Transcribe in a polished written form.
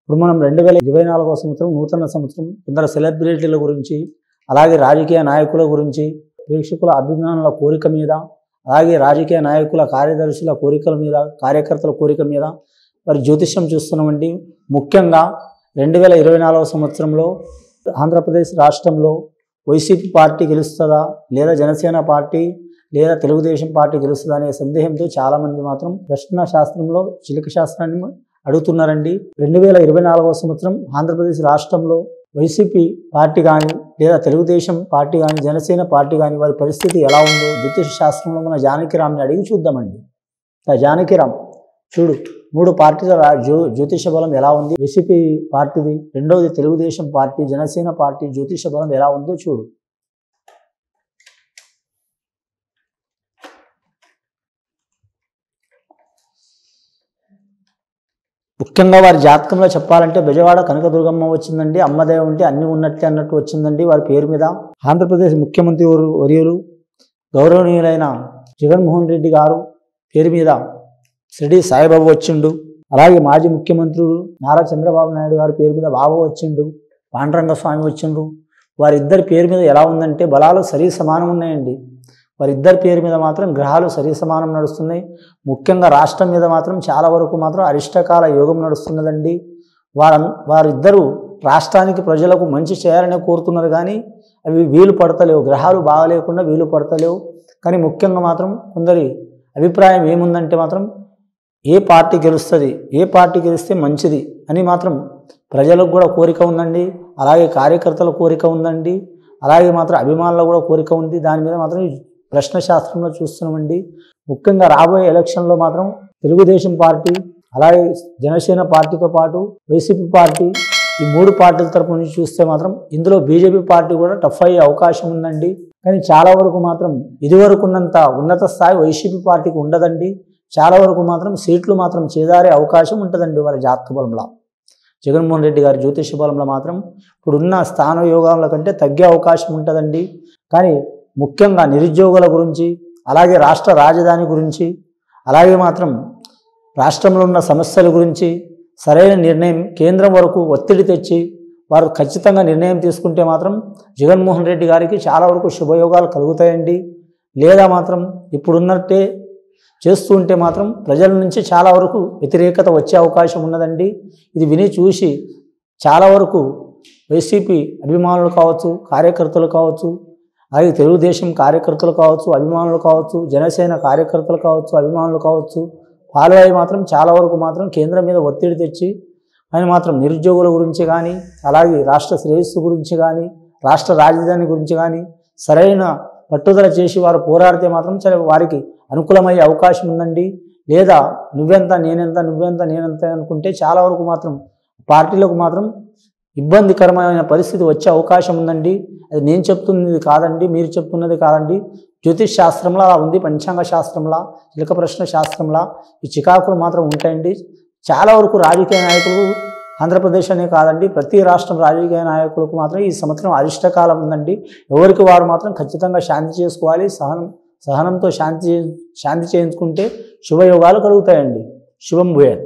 ఇప్పుడు మనం 2024వ సంవత్సరం నూతన సంవత్సరం కొందరు సెలబ్రిటీల గురించి, అలాగే రాజకీయ నాయకుల గురించి, ప్రేక్షకుల అభిమానుల కోరిక మీద, అలాగే రాజకీయ నాయకుల కార్యదర్శుల కోరికల మీద, కార్యకర్తల కోరిక మీద మరి జ్యోతిష్యం చూస్తున్నామండి. ముఖ్యంగా 2024వ సంవత్సరంలో ఆంధ్రప్రదేశ్ రాష్ట్రంలో వైసీపీ పార్టీ గెలుస్తుందా, లేదా జనసేన పార్టీ, లేదా తెలుగుదేశం పార్టీ గెలుస్తుందా అనే సందేహంతో చాలామంది మాత్రం ప్రశ్న శాస్త్రంలో చిలక శాస్త్రాన్ని అడుగుతున్నారండి. 2024వ సంవత్సరం ఆంధ్రప్రదేశ్ రాష్ట్రంలో వైసీపీ పార్టీ కానీ, లేదా తెలుగుదేశం పార్టీ కానీ, జనసేన పార్టీ కానీ వారి పరిస్థితి ఎలా ఉందో జ్యోతిష శాస్త్రంలో మన జానకిరామ్ని అడిగి చూద్దామండి. జానకిరామ్ చూడు, 3 పార్టీల జ్యోతిష బలం ఎలా ఉంది, వైసీపీ పార్టీది, రెండవది తెలుగుదేశం పార్టీ, జనసేన పార్టీ జ్యోతిష బలం ఎలా ఉందో చూడు. ముఖ్యంగా వారి జాతకంలో చెప్పాలంటే బెజవాడ కనకదుర్గమ్మ వచ్చిందండి. అమ్మదేవ ఉంటే అన్ని ఉన్నట్లే అన్నట్టు వచ్చిందండి వారి పేరు మీద. ఆంధ్రప్రదేశ్ ముఖ్యమంత్రి వర్యులు గౌరవనీయులైన జగన్మోహన్ రెడ్డి గారు పేరు మీద షిరిడి సాయిబాబు వచ్చిండు. అలాగే మాజీ ముఖ్యమంత్రులు నారా చంద్రబాబు నాయుడు గారి పేరు మీద బాబు వచ్చిండు, పాండురంగ స్వామి వచ్చిండ్రు. వారిద్దరి పేరు మీద ఎలా ఉందంటే బలాలు సరి సమానం ఉన్నాయండి. వారిద్దరి పేరు మీద మాత్రం గ్రహాలు సరి సమానం నడుస్తున్నాయి. ముఖ్యంగా రాష్ట్రం మీద మాత్రం చాలా వరకు మాత్రం అరిష్టకాల యోగం నడుస్తున్నదండి. వారిద్దరూ రాష్ట్రానికి ప్రజలకు మంచి చేయాలని కోరుతున్నారు, కానీ అవి వీలు పడతలేవు. గ్రహాలు బాగలేకుండా వీలు పడతలేవు. కానీ ముఖ్యంగా మాత్రం కొందరి అభిప్రాయం ఏముందంటే మాత్రం ఏ పార్టీ గెలుస్తుంది, ఏ పార్టీ గెలిస్తే మంచిది అని మాత్రం ప్రజలకు కూడా కోరిక ఉందండి. అలాగే కార్యకర్తల కోరిక ఉందండి. అలాగే మాత్రం అభిమానుల కూడా కోరిక ఉంది. దాని మీద మాత్రం ప్రశ్న శాస్త్రంలో చూస్తున్నామండి. ముఖ్యంగా రాబోయే ఎలక్షన్లో మాత్రం తెలుగుదేశం పార్టీ, అలాగే జనసేన పార్టీతో పాటు వైసీపీ పార్టీ, ఈ 3 పార్టీల తరపు నుంచి చూస్తే మాత్రం ఇందులో బీజేపీ పార్టీ కూడా టఫ్ అయ్యే అవకాశం ఉందండి. కానీ చాలా వరకు మాత్రం ఇదివరకు ఉన్నంత ఉన్నత స్థాయి వైసీపీ పార్టీకి ఉండదండి. చాలా వరకు మాత్రం సీట్లు మాత్రం చేదారే అవకాశం ఉంటుందండి వారి జాతక బలంలో. జగన్మోహన్ రెడ్డి గారి జ్యోతిష బలంలో మాత్రం ఇప్పుడున్న స్థాన యోగాల కంటే తగ్గే అవకాశం ఉంటుందండి. కానీ ముఖ్యంగా నిరుద్యోగుల గురించి, అలాగే రాష్ట్ర రాజధాని గురించి, అలాగే మాత్రం రాష్ట్రంలో ఉన్న సమస్యల గురించి సరైన నిర్ణయం కేంద్రం వరకు ఒత్తిడి తెచ్చి వారు ఖచ్చితంగా నిర్ణయం తీసుకుంటే మాత్రం జగన్మోహన్ రెడ్డి గారికి చాలా వరకు శుభయోగాలు కలుగుతాయండి. లేదా మాత్రం ఇప్పుడున్నట్టే చేస్తూ ఉంటే మాత్రం ప్రజల నుంచి చాలా వరకు వ్యతిరేకత వచ్చే అవకాశం ఉన్నదండి. ఇది విని చూసి చాలా వరకు వైసీపీ అభిమానులు కావచ్చు, కార్యకర్తలు కావచ్చు, అలాగే తెలుగుదేశం కార్యకర్తలు కావచ్చు, అభిమానులు కావచ్చు, జనసేన కార్యకర్తలు కావచ్చు, అభిమానులు కావచ్చు, పాల్వాయి మాత్రం చాలా వరకు మాత్రం కేంద్రం మీద ఒత్తిడి తెచ్చి ఆయన మాత్రం నిరుద్యోగుల గురించి కానీ, అలాగే రాష్ట్ర శ్రేయస్సు గురించి కానీ, రాష్ట్ర రాజధాని గురించి కానీ సరైన పట్టుదల చేసి వారు పోరాడితే మాత్రం వారికి అనుకూలమయ్యే అవకాశం ఉందండి. లేదా నువ్వెంత నేనెంత, నువ్వెంత నేనెంత అనుకుంటే చాలా వరకు మాత్రం పార్టీలకు మాత్రం ఇబ్బందికరమైన పరిస్థితి వచ్చే అవకాశం ఉందండి. అది నేను చెప్తున్నది కాదండి, మీరు చెప్తున్నది కాదండి. జ్యోతిష్ శాస్త్రంలో అలా ఉంది, పంచాంగ శాస్త్రంలా, చిలక ప్రశ్న శాస్త్రంలా ఈ చికాకులు మాత్రం ఉంటాయండి. చాలా వరకు రాజకీయ నాయకులు ఆంధ్రప్రదేశ్ అనే కాదండి, ప్రతి రాష్ట్రం రాజకీయ నాయకులకు మాత్రం ఈ సంవత్సరం అరిష్టకాలం ఉందండి. ఎవరికి వారు మాత్రం ఖచ్చితంగా శాంతి చేసుకోవాలి. సహనంతో శాంతి చేయించుకుంటే శుభయోగాలు కలుగుతాయండి. శుభం భూయాత్.